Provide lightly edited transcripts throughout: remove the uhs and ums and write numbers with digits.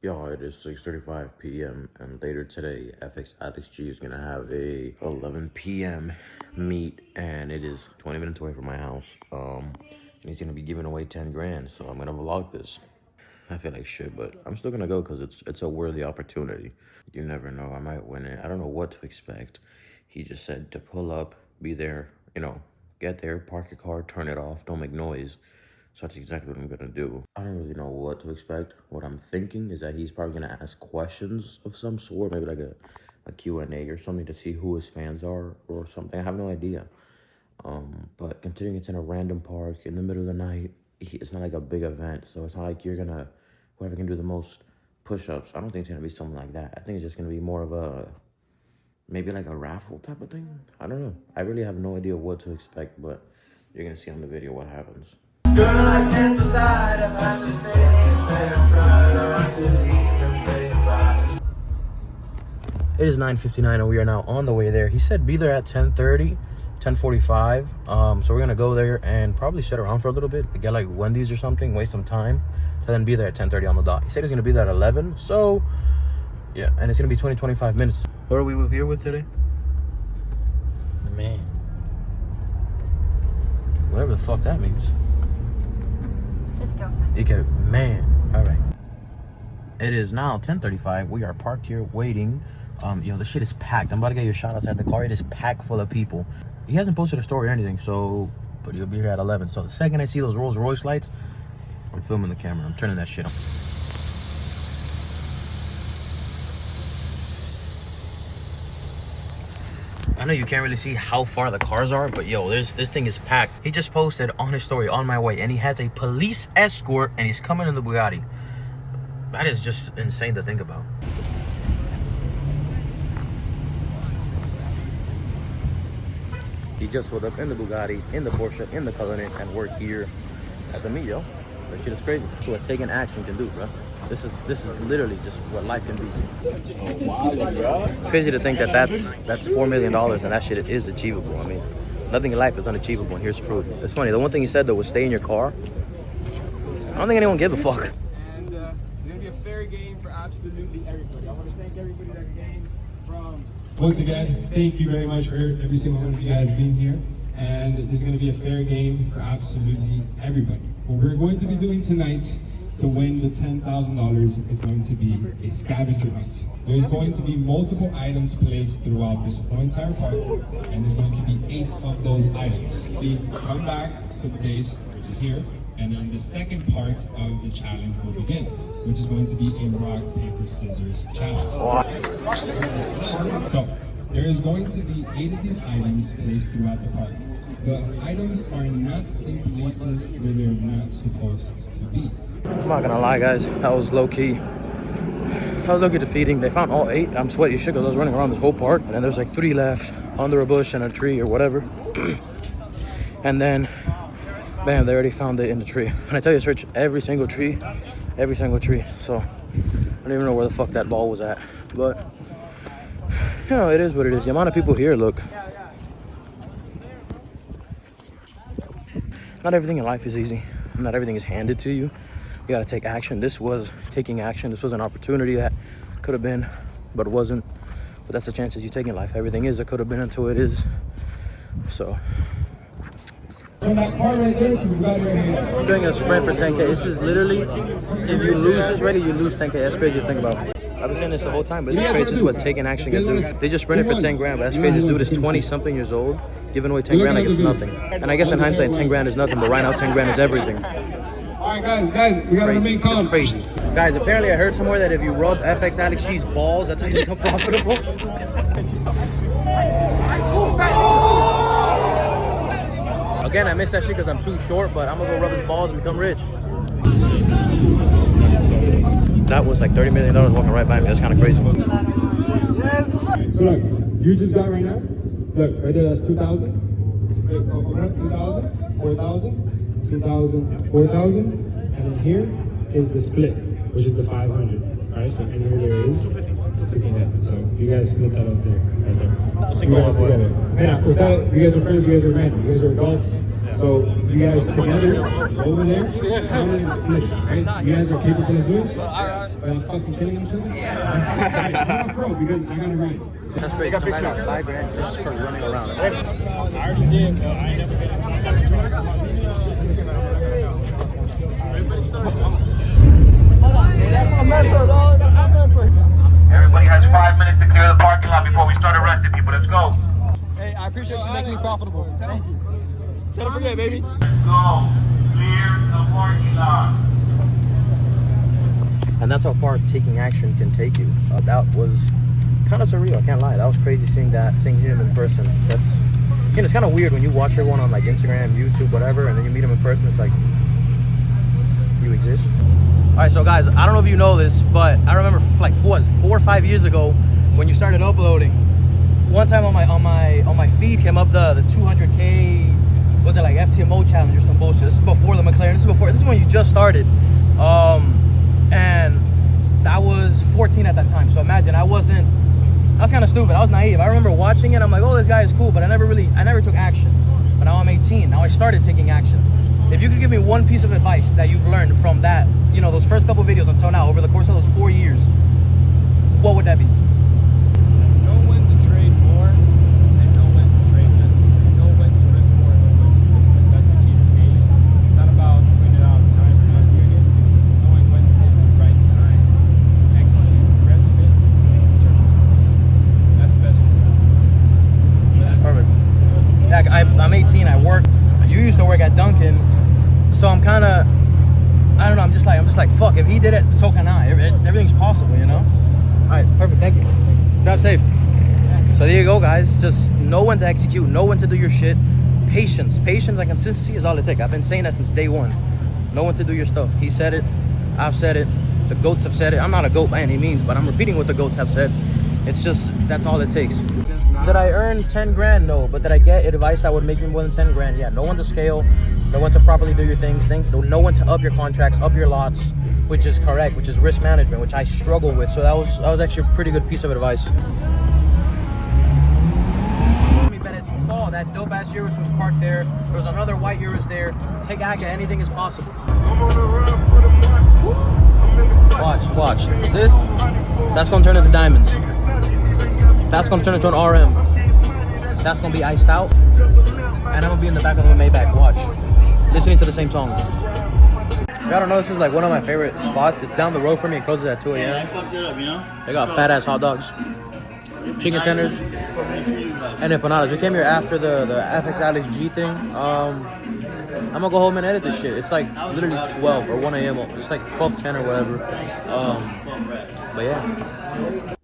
Y'all, it is 6:35 p.m. and later today, Fxalexg is gonna have a 11 p.m. meet, and it is 20 minutes away from my house. And he's gonna be giving away 10 grand, so I'm gonna vlog this. I feel like shit, but I'm still gonna go because it's a worthy opportunity. You never know, I might win it. I don't know what to expect. He just said to pull up, be there, get there, park your car, turn it off, don't make noise. So that's exactly what I'm gonna do. I don't really know what to expect. What I'm thinking is that he's probably gonna ask questions of some sort, maybe like a Q&A or something to see who his fans are or something. I have no idea. But considering it's in a random park in the middle of the night, it's not like a big event. So it's not like whoever can do the most push-ups. I don't think it's gonna be something like that. I think it's just gonna be more of maybe like a raffle type of thing. I don't know. I really have no idea what to expect, but you're gonna see on the video what happens. Girl, I can't decide if I should say I'm trying or I should leave and say goodbye. It is 9:59 and we are now on the way there. He said be there at 10:30, 10:45. So we're gonna go there and probably sit around for a little bit, get like Wendy's or something, waste some time, and then be there at 10:30 on the dot. He said he's gonna be there at 11. So yeah, and it's gonna be 25 minutes. What are we here with today? The man. Whatever the fuck that means. His girlfriend. Okay, man. All right. It is now 10:35. We are parked here waiting. The shit is packed. I'm about to get you a shot outside the car. It is packed full of people. He hasn't posted a story or anything, but he'll be here at 11. So the second I see those Rolls Royce lights, I'm filming the camera. I'm turning that shit on. I know you can't really see how far the cars are, but yo, this thing is packed. He just posted on his story, on my way, and he has a police escort, and he's coming in the Bugatti. That is just insane to think about. He just pulled up in the Bugatti, in the Porsche, in the Cullinan, and we're here at the meet, yo. That shit is crazy. That's what taking action can do, bro. This is literally just what life can be. It's crazy to think that that's $4 million and that shit is achievable. I mean, nothing in life is unachieveable, and here's proof. It's funny. The one thing he said though was stay in your car. I don't think anyone gives a fuck. And it's gonna be a fair game for absolutely everybody. I want to thank everybody that came from. Once again, thank you very much for every single one of you guys being here. And this is going to be a fair game for absolutely everybody. What we're going to be doing tonight to win the $10,000 is going to be a scavenger hunt. There's going to be multiple items placed throughout this whole entire park, and there's going to be 8 of those items. We come back to the base, which is here, and then the second part of the challenge will begin, which is going to be a rock, paper, scissors challenge. So, there is going to be 8 of these items placed throughout the park. The items are not in places where they're not supposed to be. I'm not gonna lie, guys. That was low-key. That was low-key defeating. They found all 8. I'm sweaty as shit because I was running around this whole park, and then there's like 3 left under a bush and a tree or whatever. And then, bam, they already found it in the tree. And I tell you, search every single tree. So I don't even know where the fuck that ball was at. But it is what it is. The amount of people here, look. Not everything in life is easy. Not everything is handed to you. You gotta take action. This was taking action. This was an opportunity that could have been, but it wasn't. But that's the chances you take in life. Everything is, it could have been until it is. So. From that car right there, so we got I'm doing a sprint for 10K. This is literally, if you lose this ready, you lose 10K. That's crazy to think about. I've been saying this the whole time, but this is crazy. This is what taking action can do. They just sprinted for 10 grand, but that's crazy. This dude is 20-something years old, giving away 10 grand like it's nothing. And I guess in hindsight, 10 grand is nothing, but right now, 10 grand is everything. All right, guys, we gotta remain calm. It's crazy. Guys, apparently I heard somewhere that if you rub Fxalexg's balls, that's how you become profitable. Again, I missed that shit because I'm too short, but I'm gonna go rub his balls and become rich. That was like $30 million walking right by me. That's kind of crazy. Yes. So look, you just got right now. Look, right there, that's 2,000. 2,000, 4,000, 2,000, 4,000, and then here is the split, which is the 500. All right, so and here there is 250. So you guys split that up there, right there. You guys together. And with that, you guys are friends. You guys are men. You guys are adults. So you guys together over there, count it and split it, right? You guys are capable of doing it without fucking killing each other? I'm not pro because I got it right. That's great. Some guy got $5 just for running around. I already did, but I ain't never been in contact with Everybody has 5 minutes to clear the parking lot before we start arresting people. Let's go. Hey, I appreciate you making me profitable. Thank you. Set it for me, baby. Let's go. Clear the parking lot. And that's how far taking action can take you. That was kind of surreal, I can't lie. That was crazy seeing him in person. That's, you know, it's kind of weird when you watch everyone on like Instagram, YouTube, whatever, and then you meet him in person. It's like, you exist. All right, so guys, I don't know if you know this, but I remember like 4 or 5 years ago when you started uploading. One time on my feed came up the 200K, was it like FTMO challenge or some bullshit? This is before the McLaren. This is when you just started, and I was 14 at that time. So imagine I was kind of stupid. I was naive. I remember watching it. I'm like, oh, this guy is cool, but I never took action. But now I'm 18. Now I started taking action. If you could give me one piece of advice that you've learned from that, you know, those first couple videos until now, over the course of those 4 years, what would that be? Know when to trade more and know when to trade less. Know when to risk more and know when to risk less. That's the key to scaling. It's not about doing it all the time or not doing it. It's knowing when is the right time to execute aggressiveness in circumstances. That's the best way to do it. Perfect. Yeah, I'm 18. I work. You used to work at Dunkin', so I'm kind of, I don't know. I'm just like, fuck. If he did it, so can I. Everything's possible, you know. All right, perfect. Thank you. Drive safe. So there you go, guys. Just know when to execute, know when to do your shit. Patience and consistency is all it takes. I've been saying that since day one. Know when to do your stuff. He said it. I've said it. The goats have said it. I'm not a goat by any means, but I'm repeating what the goats have said. It's just, that's all it takes. Did I earn 10 grand? No. But did I get advice that would make me more than 10 grand? Yeah. Know when to scale, know when to properly do your things, know when to up your contracts, up your lots, which is correct, which is risk management, which I struggle with. So that was actually a pretty good piece of advice. But as you saw, that dope ass Urus was parked there. There was another white Urus there. Take action, anything is possible. Watch. That's gonna turn into diamonds. That's gonna turn into an RM. That's gonna be iced out. And I'm gonna be in the back of a Maybach, watch. Listening to the same song. I don't know, this is like one of my favorite spots. It's down the road from me, it closes at 2 a.m. Yeah, I fucked it up, you know? They got fat ass hot dogs, chicken tenders, and empanadas. We came here after the Fxalexg thing. I'm gonna go home and edit this shit. It's like literally 12 or 1 a.m. It's like 12:10 or whatever. But yeah.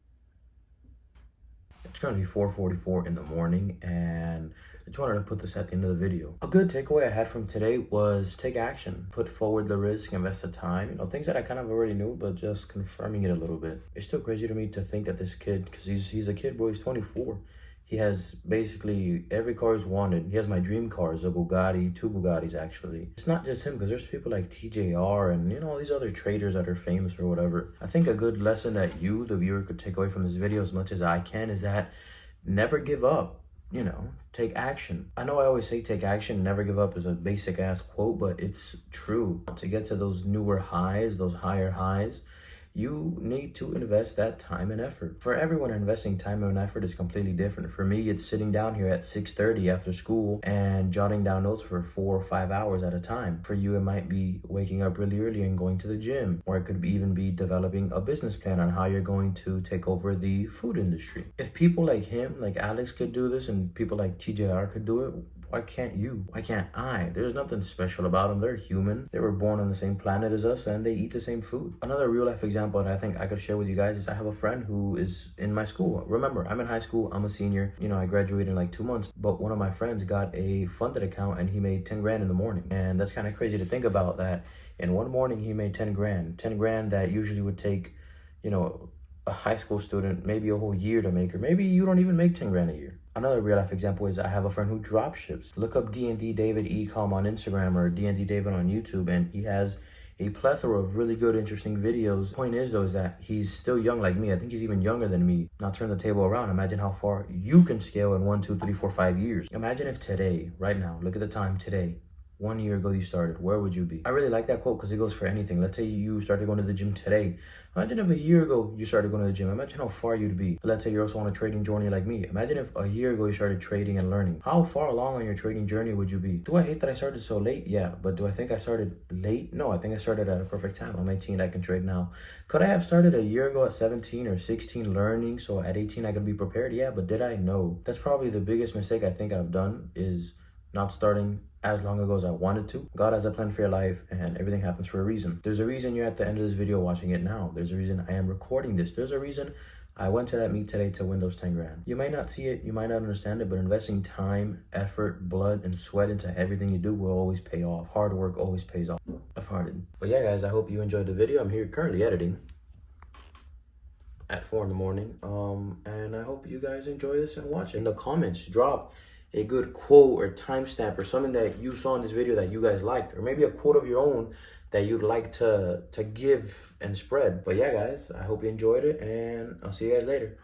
It's currently 4:44 in the morning, and I just wanted to put this at the end of the video. A good takeaway I had from today was take action, put forward the risk, invest the time. You know, things that I kind of already knew, but just confirming it a little bit. It's still crazy to me to think that this kid, because he's a kid, bro, he's 24. He has basically every car he's wanted. He has my dream cars, a Bugatti, 2 Bugattis actually. It's not just him, because there's people like TJR and, you know, all these other traders that are famous or whatever. I think a good lesson that you, the viewer, could take away from this video as much as I can is that never give up. You know, take action. I know I always say take action, never give up is a basic ass quote, but it's true. To get to those newer highs, those higher highs, you need to invest that time and effort. For everyone, investing time and effort is completely different. For me, it's sitting down here at 6:30 after school and jotting down notes for 4 or 5 hours at a time. For you, it might be waking up really early and going to the gym, or it could even be developing a business plan on how you're going to take over the food industry. If people like him, like Alex, could do this, and people like TJR could do it, why can't you? Why can't I? There's nothing special about them. They're human. They were born on the same planet as us, and they eat the same food. Another real life example that I think I could share with you guys is I have a friend who is in my school. Remember, I'm in high school. I'm a senior. You know, I graduated in like 2 months. But one of my friends got a funded account, and he made 10 grand in the morning. And that's kind of crazy to think about, that in one morning he made 10 grand. 10 grand that usually would take, you know, a high school student maybe a whole year to make, or maybe you don't even make 10 grand a year. Another real life example is I have a friend who drop ships. Look up D&D David Ecom on Instagram or D&D David on YouTube, and he has a plethora of really good, interesting videos. The point is, though, is that he's still young like me. I think he's even younger than me. Now turn the table around. Imagine how far you can scale in 1, 2, 3, 4, 5 years. Imagine if today, right now, look at the time today, 1 year ago you started, where would you be? I really like that quote because it goes for anything. Let's say you started going to the gym today. Imagine if a year ago you started going to the gym. Imagine how far you'd be. Let's say you're also on a trading journey like me. Imagine if a year ago you started trading and learning. How far along on your trading journey would you be? Do I hate that I started so late? Yeah, but do I think I started late? No, I think I started at a perfect time. I'm 18, I can trade now. Could I have started a year ago at 17 or 16 learning so at 18 I could be prepared? Yeah, but did I? No. That's probably the biggest mistake I think I've done is not starting as long ago as I wanted to. God has a plan for your life and everything happens for a reason. There's a reason you're at the end of this video watching it now. There's a reason I am recording this. There's a reason I went to that meet today to win those 10 grand. You might not see it, you might not understand it, but investing time, effort, blood, and sweat into everything you do will always pay off. Hard work always pays off. I've hearted. But yeah, guys, I hope you enjoyed the video. I'm here currently editing at 4 in the morning. And I hope you guys enjoy this and watch it. In the comments, drop a good quote or timestamp or something that you saw in this video that you guys liked, or maybe a quote of your own that you'd like to give and spread. But yeah, guys, I hope you enjoyed it, and I'll see you guys later.